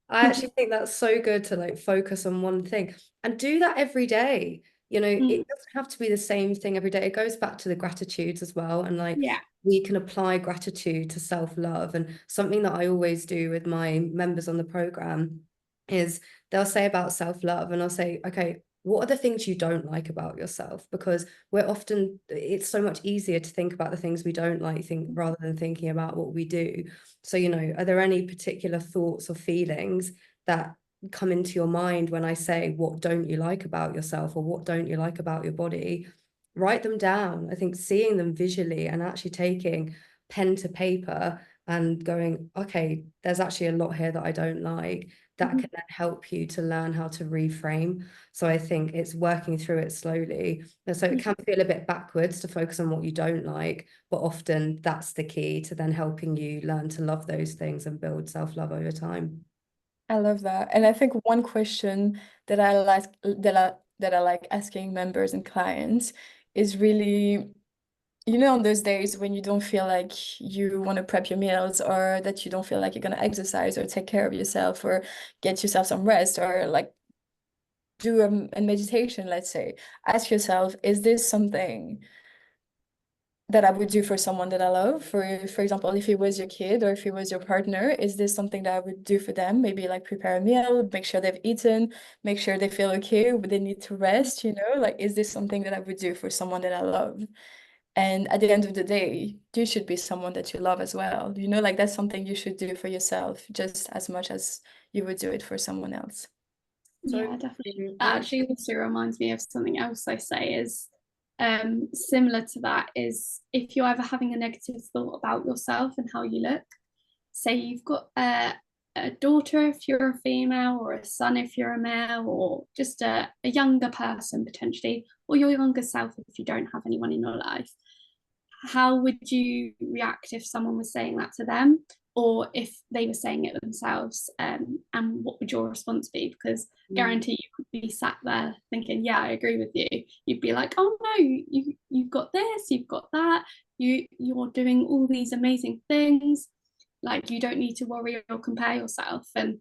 I actually think that's so good to like focus on one thing and do that every day. You know, it doesn't have to be the same thing every day. It goes back to the gratitudes as well. And like Yeah. we can apply gratitude to self-love. And something that I always do with my members on the program is they'll say about self-love, and I'll say, okay, what are the things you don't like about yourself? Because it's so much easier to think about the things we don't like, rather than thinking about what we do. So, you know, are there any particular thoughts or feelings that come into your mind when I say, what don't you like about yourself, or what don't you like about your body? Write them down. I think seeing them visually and actually taking pen to paper and going, okay, there's actually a lot here that I don't like, that can then help you to learn how to reframe. So I think it's working through it slowly. And so it can feel a bit backwards to focus on what you don't like, but often that's the key to then helping you learn to love those things and build self-love over time. I love that. And I think one question that I like asking members and clients is really, you know, on those days when you don't feel like you want to prep your meals, or that you don't feel like you're going to exercise or take care of yourself or get yourself some rest, or like do a meditation, let's say, ask yourself, is this something that I would do for someone that I love? For example, if it was your kid or if it was your partner, is this something that I would do for them? Maybe like prepare a meal, make sure they've eaten, make sure they feel okay, but they need to rest, you know? Like, is this something that I would do for someone that I love? And at the end of the day, you should be someone that you love as well. You know, like that's something you should do for yourself just as much as you would do it for someone else. Yeah, definitely. That actually also reminds me of something else I say is similar to that, is if you're ever having a negative thought about yourself and how you look, say you've got a daughter if you're a female, or a son if you're a male, or just a younger person potentially, or your younger self if you don't have anyone in your life, how would you react if someone was saying that to them, or if they were saying it themselves, and what would your response be? Because guarantee you could be sat there thinking, yeah, I agree with you. You'd be like, oh no, you've got this, you've got that, you're doing all these amazing things, like you don't need to worry or compare yourself. And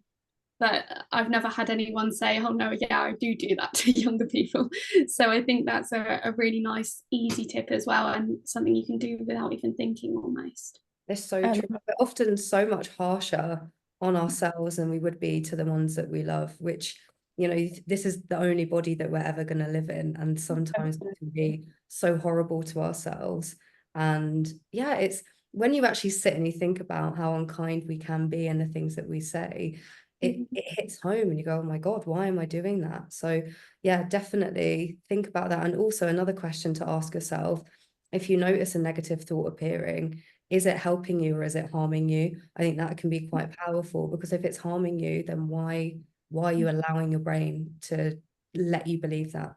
but I've never had anyone say, oh no, yeah, I do that to younger people. So I think that's a really nice, easy tip as well, and something you can do without even thinking almost. It's so true. We're often so much harsher on ourselves than we would be to the ones that we love, which, you know, this is the only body that we're ever going to live in. And sometimes we can be so horrible to ourselves. And yeah, it's when you actually sit and you think about how unkind we can be and the things that we say, it hits home and you go, oh my God, why am I doing that? So yeah, definitely think about that. And also another question to ask yourself, if you notice a negative thought appearing, is it helping you or is it harming you? I think that can be quite powerful, because if it's harming you, then why are you allowing your brain to let you believe that?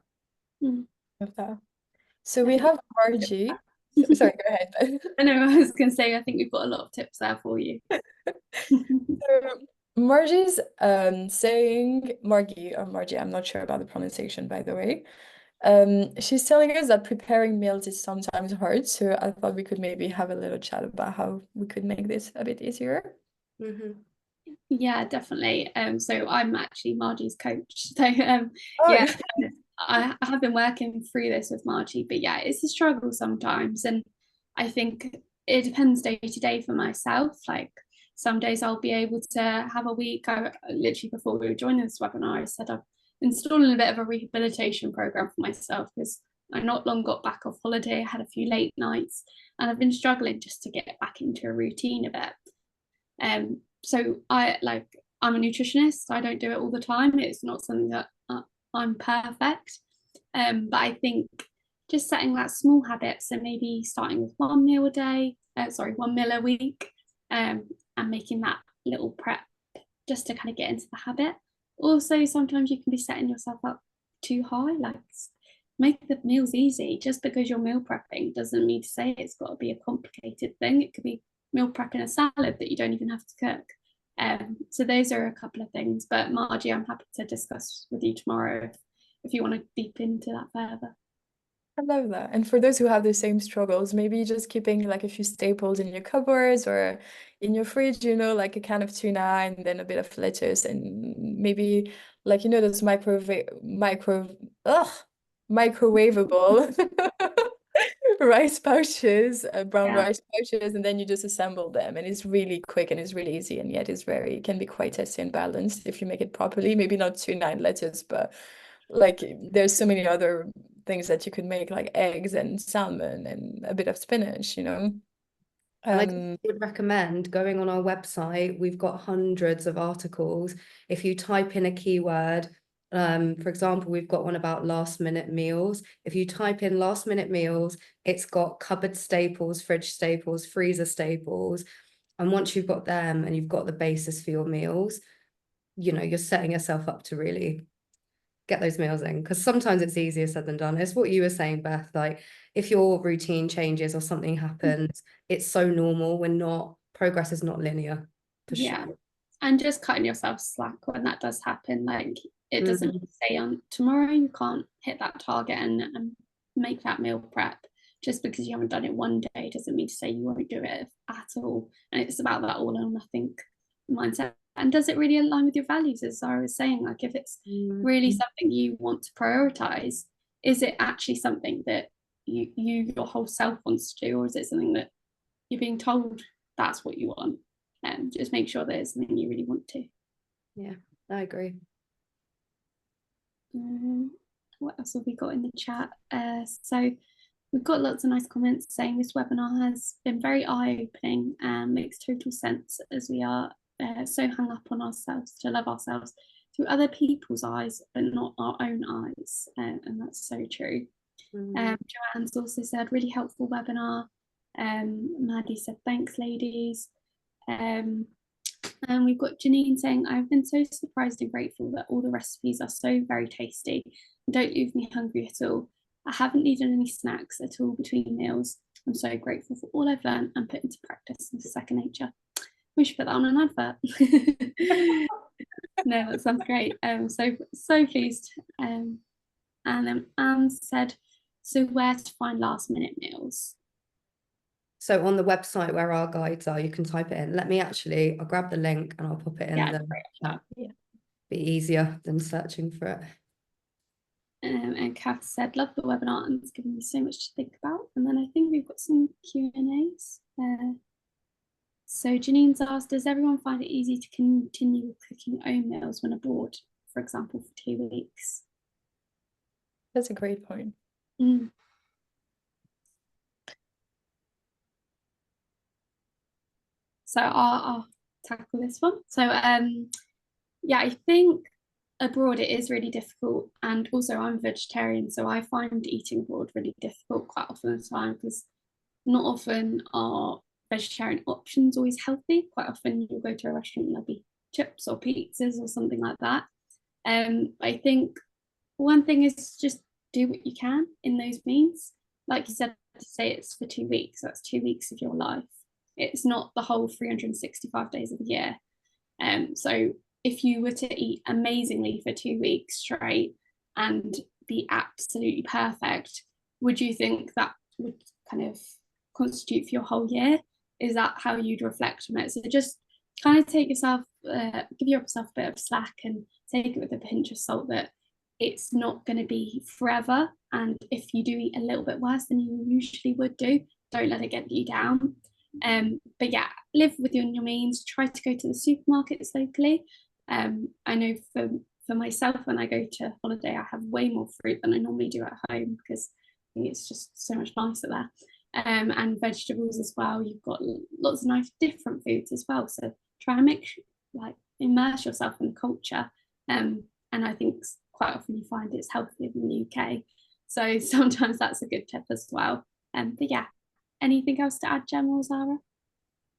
Love that. So we have Margie. Sorry, go ahead. I know, I was going to say, I think we've got a lot of tips there for you. So Margie's saying, Margie or Margie, I'm not sure about the pronunciation, by the way. She's telling us that preparing meals is sometimes hard, so I thought we could maybe have a little chat about how we could make this a bit easier. Yeah, definitely. So I'm actually Margie's coach. So Oh. yeah, I have been working through this with Margie, but yeah, it's a struggle sometimes. And I think it depends day to day for myself. Like some days I'll be able to have a week. I literally, before we were joining this webinar, I said I'm installing a bit of a rehabilitation program for myself, because I not long got back off holiday. I had a few late nights and I've been struggling just to get back into a routine a bit. So I'm a nutritionist, so I don't do it all the time. It's not something that I'm perfect. But I think just setting that small habit, so maybe starting with 1 meal a day, 1 meal a week, and making that little prep just to kind of get into the habit. Also, sometimes you can be setting yourself up too high. Like, make the meals easy. Just because you're meal prepping doesn't mean to say it's got to be a complicated thing. It could be meal prepping a salad that you don't even have to cook. So those are a couple of things. But Margie, I'm happy to discuss with you tomorrow if you want to deep into that further. I love that. And for those who have the same struggles, maybe just keeping like a few staples in your cupboards or in your fridge, you know, like a can of tuna and then a bit of lettuce and maybe like, you know, those microwavable rice pouches, brown Yeah. rice pouches, and then you just assemble them. And it's really quick and it's really easy. And yet it's it can be quite tasty and balanced if you make it properly. Maybe not tuna and lettuce, but like there's so many other things that you could make, like eggs and salmon and a bit of spinach, you know. And I would recommend going on our website. We've got hundreds of articles. If you type in a keyword, for example, we've got one about last minute meals. If you type in last minute meals, it's got cupboard staples, fridge staples, freezer staples. And once you've got them and you've got the basis for your meals, you know, you're setting yourself up to really get those meals in, because sometimes it's easier said than done. It's what you were saying, Beth, like if your routine changes or something happens, it's so normal. Progress is not linear, for Yeah. sure. And just cutting yourself slack when that does happen. Like, it doesn't say on tomorrow you can't hit that target and make that meal prep. Just because you haven't done it one day doesn't mean to say you won't do it at all. And it's about that all or nothing mindset. And does it really align with your values? As I was saying, like if it's really something you want to prioritize, is it actually something that your whole self wants to do, or is it something that you're being told that's what you want? And just make sure that it's something you really want to. Yeah, I agree. What else have we got in the chat? So we've got lots of nice comments saying this webinar has been very eye-opening and makes total sense, as we are so hung up on ourselves to love ourselves through other people's eyes but not our own eyes, and that's so true. Joanne's also said really helpful webinar. Maddie said thanks ladies. And we've got Janine saying, I've been so surprised and grateful that all the recipes are so very tasty and don't leave me hungry at all. I haven't needed any snacks at all between meals. I'm so grateful for all I've learned and put into practice in second nature. We should put that on an advert. No, that sounds great. So pleased. And then Anne said, so where to find last minute meals? So on the website where our guides are, you can type it in. I'll grab the link and I'll pop it in the chat. Yeah. Be easier than searching for it. And Kath said, love the webinar and it's given me so much to think about. And then I think we've got some Q&As. So Janine's asked, does everyone find it easy to continue cooking own meals when abroad, for example, for 2 weeks? That's a great point. So I'll tackle this one. So yeah, I think abroad it is really difficult, and also I'm vegetarian, so I find eating abroad really difficult quite often the time, because not often are vegetarian options always healthy. Quite often you'll go to a restaurant and there'll be chips or pizzas or something like that. I think one thing is just do what you can in those means. Like you said, to say it's for 2 weeks, that's 2 weeks of your life. It's not the whole 365 days of the year. So if you were to eat amazingly for 2 weeks straight and be absolutely perfect, would you think that would kind of constitute for your whole year? Is that how you'd reflect on it? So just kind of give yourself a bit of slack and take it with a pinch of salt that it's not going to be forever. And if you do eat a little bit worse than you usually would do, don't let it get you down. But yeah, live within your means. Try to go to the supermarkets locally. I know for myself, when I go to holiday, I have way more fruit than I normally do at home, because I think it's just so much nicer there. And vegetables as well. You've got lots of nice different foods as well. So try and immerse yourself in the culture. And I think quite often you find it's healthier than the UK. So sometimes that's a good tip as well. But yeah, anything else to add, Gemma or Zara?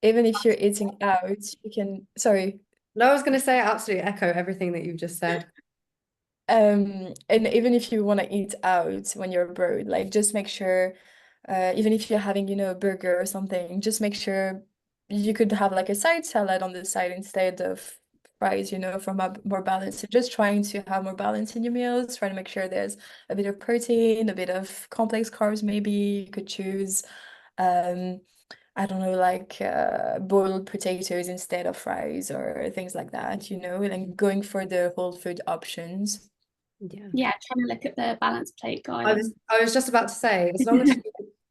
Even if you're eating out, you can, sorry, No, I was going to say I absolutely echo everything that you've just said. And even if you want to eat out when you're abroad, like just make sure, even if you're having, you know, a burger or something, just make sure you could have like a side salad on the side instead of fries, you know, for more balance. So just trying to have more balance in your meals, try to make sure there's a bit of protein, a bit of complex carbs, maybe you could choose. Um, I don't know, like boiled potatoes instead of fries or things like that, you know, and going for the whole food options. Yeah. Yeah, trying to look at the balance plate guide. I was just about to say, as long as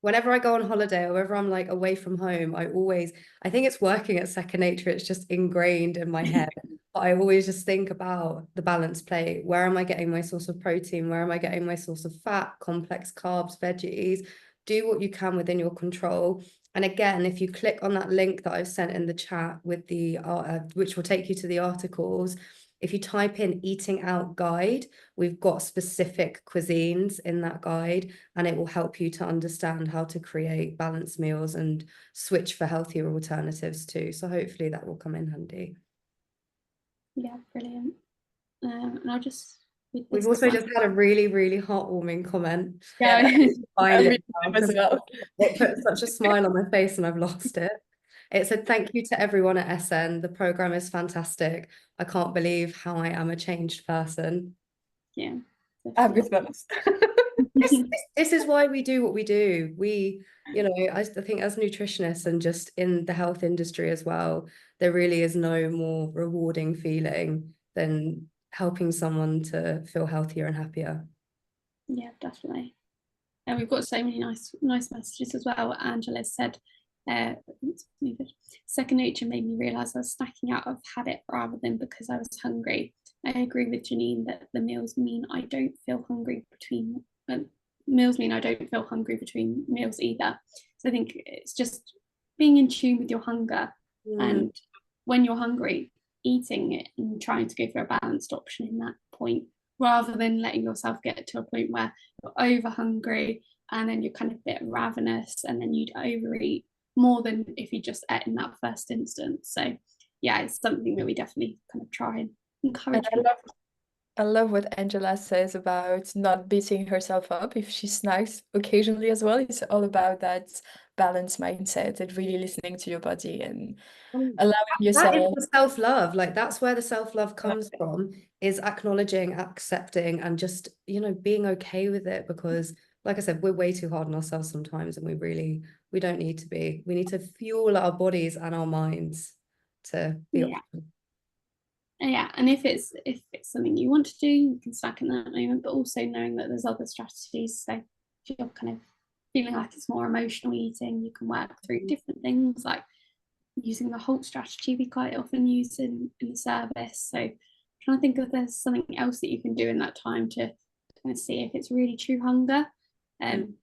whenever I go on holiday or whenever I'm like away from home, I think it's working at second nature. It's just ingrained in my head. But I always just think about the balance plate. Where am I getting my source of protein? Where am I getting my source of fat, complex carbs, veggies? Do what you can within your control. And again, if you click on that link that I've sent in the chat with which will take you to the articles, if you type in eating out guide, we've got specific cuisines in that guide, and it will help you to understand how to create balanced meals and switch for healthier alternatives too. So hopefully that will come in handy. Yeah, brilliant. And I'll just with We've this also one. just had a really, really heartwarming comment. Yeah. Find Me it now as because well. it put such a smile on my face and I've lost it. It said, "Thank you to everyone at SN. The program is fantastic. I can't believe how I am a changed person." Yeah. I'm with them. This is why we do what we do. I think as nutritionists and just in the health industry as well, there really is no more rewarding feeling than helping someone to feel healthier and happier. Yeah, definitely. And we've got so many nice messages as well. Angela said, let's move it. Second nature made me realise I was snacking out of habit rather than because I was hungry. I agree with Janine that the meals mean I don't feel hungry between meals either. So I think it's just being in tune with your hunger, and when you're hungry, eating it and trying to go for a balanced option in that point, rather than letting yourself get to a point where you're over hungry and then you're kind of a bit ravenous and then you'd overeat more than if you just ate in that first instance. So yeah, it's something that we definitely kind of try and encourage. And I love what Angela says about not beating herself up if she snacks occasionally as well. It's all about that balance mindset and really listening to your body and allowing That is yourself. the self-love. Like that's where the self-love comes from, is acknowledging, accepting, and just, being okay with it. Because like I said, we're way too hard on ourselves sometimes, and we don't need to be. We need to fuel our bodies and our minds to be Yeah. Yeah, and if it's something you want to do, you can snack in that moment, but also knowing that there's other strategies. So if you're kind of feeling like it's more emotional eating, you can work through different things like using the HALT strategy we quite often use in the service. So trying to think if there's something else that you can do in that time to kind of see if it's really true hunger. And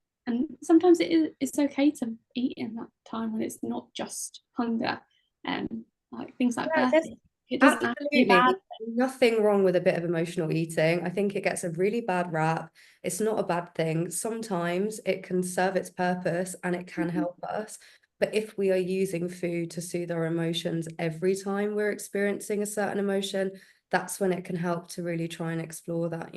sometimes it's okay to eat in that time when it's not just hunger. Like things like birthday. It doesn't have to be Absolutely. bad. Nothing wrong with a bit of emotional eating. I think it gets a really bad rap. It's not a bad thing. Sometimes it can serve its purpose and it can help us. But if we are using food to soothe our emotions every time we're experiencing a certain emotion, that's when it can help to really try and explore that.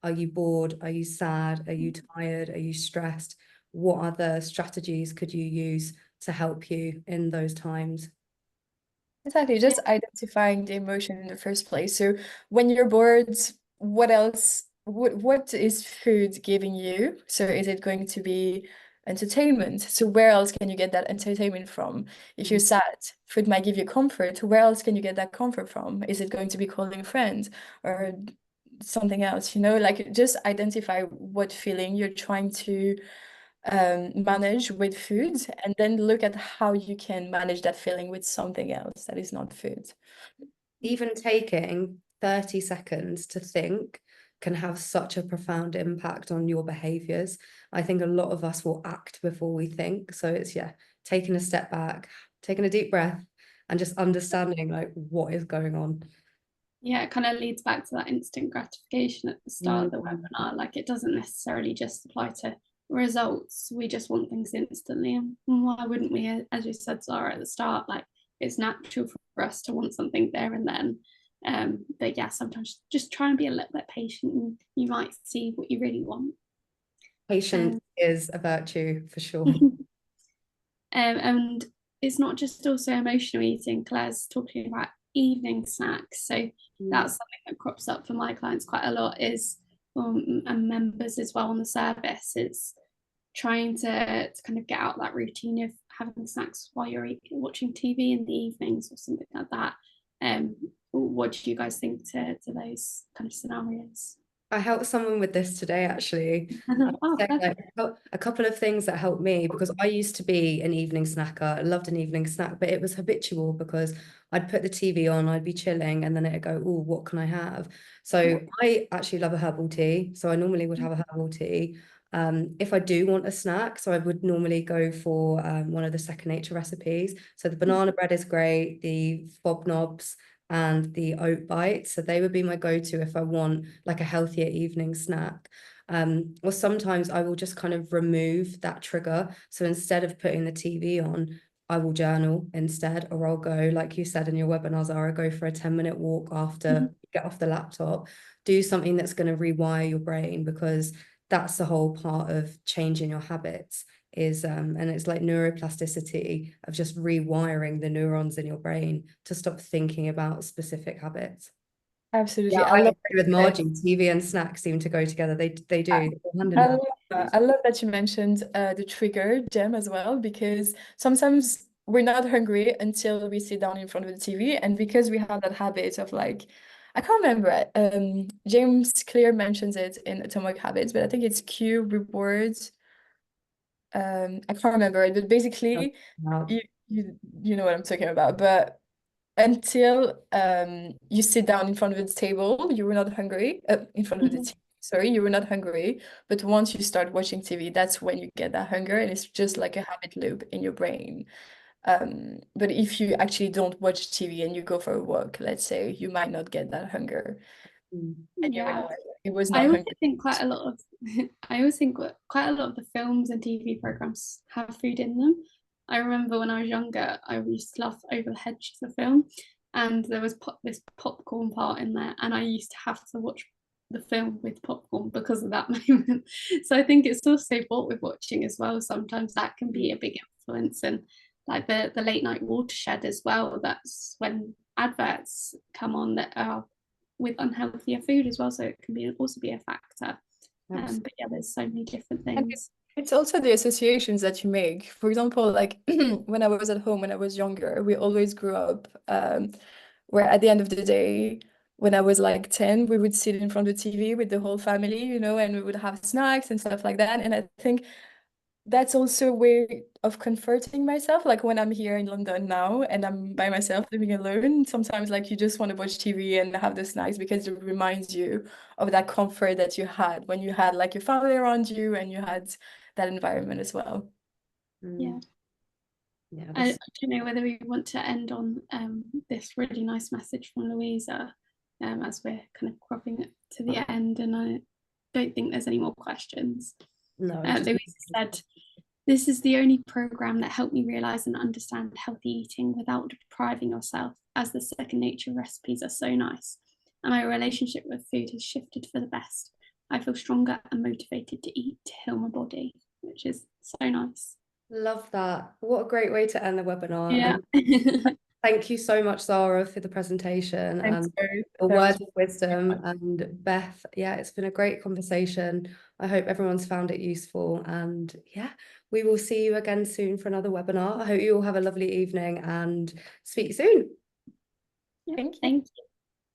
Are you bored? Are you sad? Are you tired? Are you stressed? What other strategies could you use to help you in those times? Exactly, just identifying the emotion in the first place. So when you're bored, what else, what is food giving you? So is it going to be entertainment? So where else can you get that entertainment from? If you're sad, food might give you comfort. Where else can you get that comfort from? Is it going to be calling a friend or something else? Like just identify what feeling you're trying to manage with food, and then look at how you can manage that feeling with something else that is not food. Even taking 30 seconds to think can have such a profound impact on your behaviors. I think a lot of us will act before we think. So it's, taking a step back, taking a deep breath, and just understanding like what is going on. Yeah, it kind of leads back to that instant gratification at the start of the webinar. Like it doesn't necessarily just apply to results. We just want things instantly. And why wouldn't we, as you said, Zara, at the start, like it's natural for us to want something there and then. But yeah, sometimes just try and be a little bit patient, and you might see what you really want. Patience is a virtue for sure. And it's not just also emotional eating. Claire's talking about evening snacks, so that's something that crops up for my clients quite a lot, is and members as well on the service. It's trying to kind of get out that routine of having snacks while you're watching TV in the evenings or something like that. What do you guys think to those kind of scenarios? I helped someone with this today, actually. Oh, Like, a couple of things that helped me, because I used to be an evening snacker. I loved an evening snack, but it was habitual because I'd put the TV on, I'd be chilling, and then it'd go, oh, what can I have? So I actually love a herbal tea. So I normally would have a herbal tea. If I do want a snack, so I would normally go for one of the Second Nature recipes. So the banana bread is great, the fob knobs, and the oat bites. So they would be my go-to if I want like a healthier evening snack. Or sometimes I will just kind of remove that trigger. So instead of putting the TV on, I will journal instead, or I'll go, like you said in your webinars, I'll go for a 10-minute walk after get off the laptop, do something that's going to rewire your brain, because that's the whole part of changing your habits is and it's like neuroplasticity of just rewiring the neurons in your brain to stop thinking about specific habits. Absolutely. Yeah, I I love agree with Margie. TV and snacks seem to go together. They do. I, Hand in I hand. love that. I love that you mentioned the trigger gem as well, because sometimes we're not hungry until we sit down in front of the TV, and because we have that habit of like, I can't remember. James Clear mentions it in Atomic Habits, but I think it's cue rewards. I can't remember it, but basically, Wow. you know what I'm talking about. But until you sit down in front of the table, you were not hungry. In front of the TV, sorry, you were not hungry. But once you start watching TV, that's when you get that hunger, and it's just like a habit loop in your brain. But if you actually don't watch TV and you go for a walk, let's say, you might not get that hunger, and you Yeah. realize it was I not also hungry. think quite a lot of I always think quite a lot of the films and TV programs have food in them. I remember when I was younger, I used to love Over the Hedge as a film, and there was this popcorn part in there, and I used to have to watch the film with popcorn because of that moment. So I think it's also what we're watching as well. Sometimes that can be a big influence, and like the late night watershed as well. That's when adverts come on that are with unhealthier food as well, so it can be also be a factor. But yeah, there's so many different And things. it's also the associations that you make. For example, like when I was at home, when I was younger, we always grew up where at the end of the day, when I was like 10, we would sit in front of the TV with the whole family, you know, and we would have snacks and stuff like that. And I think that's also a way of comforting myself. Like when I'm here in London now and I'm by myself living alone, sometimes like you just want to watch TV and have the snacks because it reminds you of that comfort that you had when you had like your family around you and you had that environment as well. Yeah. Yeah, I don't know whether we want to end on this really nice message from Louisa as we're kind of cropping it to the end, and I don't think there's any more questions. no, Louisa said, "This is the only program that helped me realize and understand healthy eating without depriving yourself, as the Second Nature recipes are so nice. And my relationship with food has shifted for the best. I feel stronger and motivated to eat to heal my body," which is so nice. love that. What a great way to end the webinar. Yeah. And thank you so much, Zara, for the presentation Thanks, and Ruth. the That was words of wisdom. And Beth, yeah, it's been a great conversation. I hope everyone's found it useful. And yeah, we will see you again soon for another webinar. I hope you all have a lovely evening and speak soon. Yeah, Thank you. thank you.